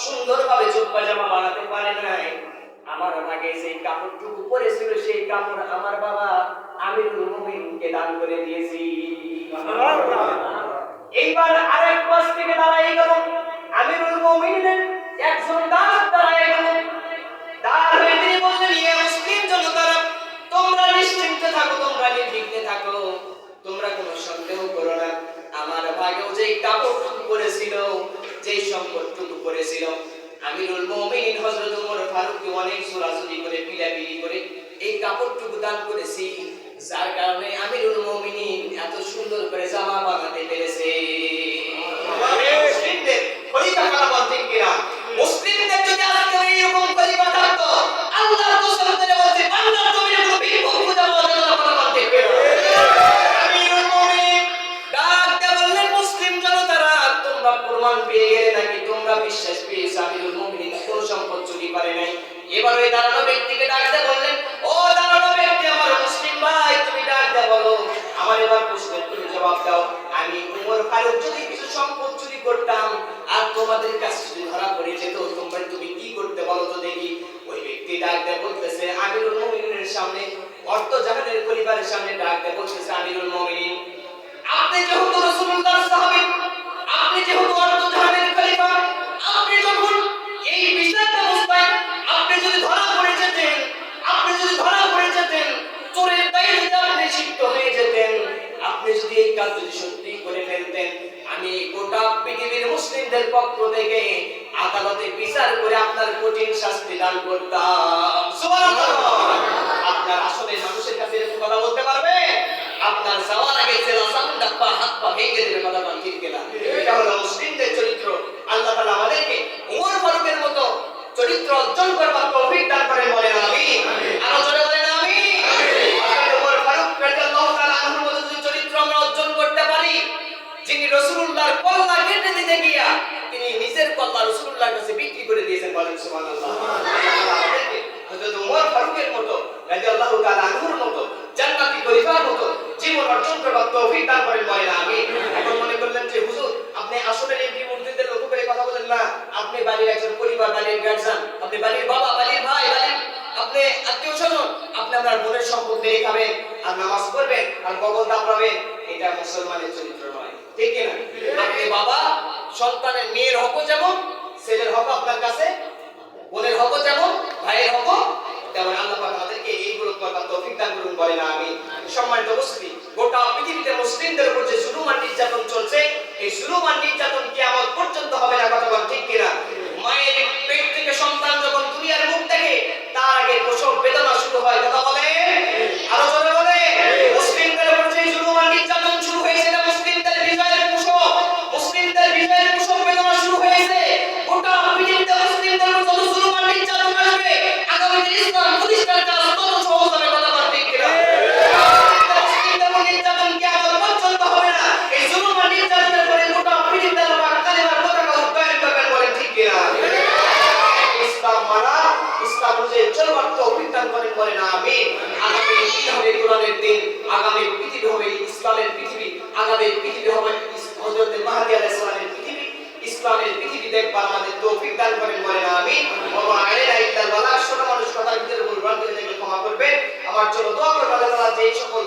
সুন্দরভাবে জুব্বা জামা বানাতে পারে নাই। আমার ভাগে সেই কাপড়টুকু পরেছিল, সেই কাপড় আমার বাবা আমিরুল মুমিনকে দান করে দিয়েছি। এইবার আরেক পাশ থেকে দাঁড়াই গেল আমিরুল মুমিনের একজন দাস দাঁড়াই গেল। দাঁড় হয়ে তিনি বললেন, ইয়ে মুসলিম জনতারা, তোমরা নিশ্চিন্তে থাকো, তোমরা নির্বিঘ্নে থাকো, তোমরা কোনো সন্দেহ করো না। আমার ভাগেও যেই কাপড়টুকু পরেছিল, যেই সম্পদটুকু পরেছিল, আমিরুল মুমিনিন হযরত ওমর ফারুককে অনেক জোরাজুরি করে পিলাপিলি করে এই কাপড়টুকু দান করেছি, যার কারণে আমিরুল মুমিনিন এত সুন্দর করে জামা বানাতে পেরেছে। মুসলিমদের খলিফা কারা বলতে কিনা, মুসলিমদের যদি আজকে এরকম খলিফা থাকতো, আল্লাহর কসম করে বলতে বাংলার জমিনে কোনো ভিক্ষুক পূজা বলতে না কথা বলতে কিনা। আমিরুল মুমিনিন ডাক দিয়ে বললেন, মুসলিম জনতারা, তোমরা প্রমাণ পেয়ে গেলে নাকি? তোমরা বিশ্বাস পেয়েছো আমিরুল মুমিনিন কোনো সম্পদ চুরি করে নাই? এবার ওই দাঁড়ানো ব্যক্তিকে ডাক দিয়ে বললেন, ও দাঁড়ানো ব্যক্তি, আমার মুসলিম ভাই, তুমি ডাক দিয়ে বলো, আমার এবার প্রশ্নের তুমি জবাব দাও। আমি ওমর ফারুক যদি কিছু সম্পদ চুরি করতাম আর তোমাদের কাছে যদি ধরা পড়ে যেত, তোমরা তুমি কি করতে বলো তো দেখি। ওই ব্যক্তি ডাক দিয়ে বলতেছে আমিরুল মুমিনিনের সামনে, অর্থ জাহানের পরিবারের সামনে ডাক দিয়ে বলতেছে, আমিরুল মুমিনিন, আপনি যেহেতু রাসূলুল্লাহর সাহাবী, আপনি যেহেতু অর্থ জাহানের খলিফা, আপনি যখন এই বিষয়টা বুঝবেন, আপনি যদি ধরা পড়ে যেতেন, আপনি যদি ধরা পড়ে যেতেন, চোরের দায়িত্বে আপনি শিক্ত হয়ে যেতেন, আপনি যদি এই কাজ যদি সত্যি করে ফেলতেন, আমি গোটা পৃথিবীর মুসলিমদের পক্ষ থেকে আদালতে বিচার করে আপনার কঠিন শাস্তি দান করতাম। সুবহানাল্লাহ। আপনার আসলে মানুষের কাছে এরকম কথা বলতে পারবে? আপনার যাওয়ার আগে জেলা সামনে পা হাত পা ভেঙে দেবে, কথা বলেন ঠিক কিনা? এটা হলো মুসলিমদের চরিত্র। আল্লাহ তাআলা আমাদেরকে ওমর ফারুকের মতো চরিত্র অর্জন করবার তৌফিক দান করেন, বলেন আমিন। আরো জোরে বলেন আমিন। ওমর ফারুক রাদিয়াল্লাহু তাআলা আনহুর মতো যদি চরিত্র আমরা অর্জন করতে পারি, যিনি রাসূলুল্লাহর কল্লা কেটে দিতে গিয়া তিনি নিজের কল্লা রাসূলুল্লাহর কাছে বিক্রি করে দিয়েছেন, বলেন সুবহানাল্লাহ। হযরত ওমর ফারুকের মতো রাদিয়াল্লাহু তাআলা আনহুর মতো জান্নাতি খলিফার মতো জীবন অর্জন করবার তৌফিক দান করেন, বলেন আমিন। এখন মনে করলেন যে হুজুর আপনি আসলে এমপি মসজিদের লক্ষ্য করে কথা বলেন না, আপনি বাড়ির একজন পরিবার, বাড়ির গার্জিয়ান, আপনি বাড়ির বাবা, বাড়ির ভাই, বাড়ির আপনি আত্মীয় স্বজন, আপনি আপনার বোনের সম্পদ নিয়ে খাবেন আর নামাজ পড়বেন আর গগন দাপড়াবেন, এটা মুসলমানের চরিত্র নয়, ঠিক কিনা? আপনি বাবা, সন্তানের মেয়ের হক যেমন, ছেলের হক আপনার কাছে, বোনের হক যেমন, ভাইয়ের হক তেমন, আল্লাহ পাক আমাদেরকে এইগুলো করবার তৌফিক দান করুন, বলেন আমিন। সম্মানিত উপস্থিতি, গোটা পৃথিবীতে মুসলিমদের উপর যে জুলুম আর নির্যাতন চলছে, এই জুলুম আর নির্যাতন কিয়ামত পর্যন্ত হবে না, কথা বলেন ঠিক কিনা? মায়ের পেট থেকে সন্তান যখন দুনিয়ার মুখ দেখে, তার আগে প্রসব বেদনা শুরু হয়, কথা বলেন আরো জোরে বলেন। মুসলিমদের উপর যে জুলুম আর নির্যাতন শুরু হয়েছে, এটা মুসলিমদের বিজয়ের প্রসব, মুসলিমদের বিজয়ের প্রসব বেদনা শুরু হয়েছে। গোটা পৃথিবীতে মুসলিমদের উপর যত জুলুম আর নির্যাতন আসবে, আগামীতে ইসলাম প্রতিষ্ঠার কাজ তত সহজ হবে, কথা বলেন ঠিক কিনা? মুসলিমদের উপর নির্যাতন কিয়ামত পর্যন্ত হবে না। এই জুলুম আর নির্যাতনের পরে গোটা পৃথিবীতে আল্লাহ পাক কালিমার পতাকা উত্তোলন করবেন, বলেন ঠিক কিনা? ইসলাম মানা, ইসলাম অনুযায়ী চলবার তৌফিক দান করেন, বলেন আমিন। আগামী দিন হবে কোরআনের দিন, আগামী পৃথিবী হবে ইসলামের পৃথিবী, আগামী পৃথিবী হবে হযরত মাহদী আলাইহিস সালামের পৃথিবী, ইসলামের পৃথিবী দেখবার আমাদের তৌফিক দান করেন, বলেন আমিন। ওয়া আলাইনা ইল্লাল বালাগ। ছোট মানুষ কথার ভিতরে ভুলভ্রান্তি হয়ে থাকলে ক্ষমা করবেন। আমার জন্য দোয়া করবেন, আল্লাহ তাআলা যে সকল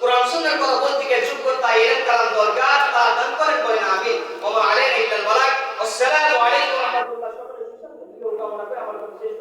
কোরআন সুন্নাহর কথা বলতে গিয়ে যোগ্যতা এলেম কালাম দরকার তা দান করেন, বলেন আমিন। ওয়া আলাইনা ইল্লাল বালাগ। আসসালামু আলাইকুম ওয়া রাহমাতুল্লাহ। সকলের সুস্বাস্থ্য কামনা করে আমার শেষ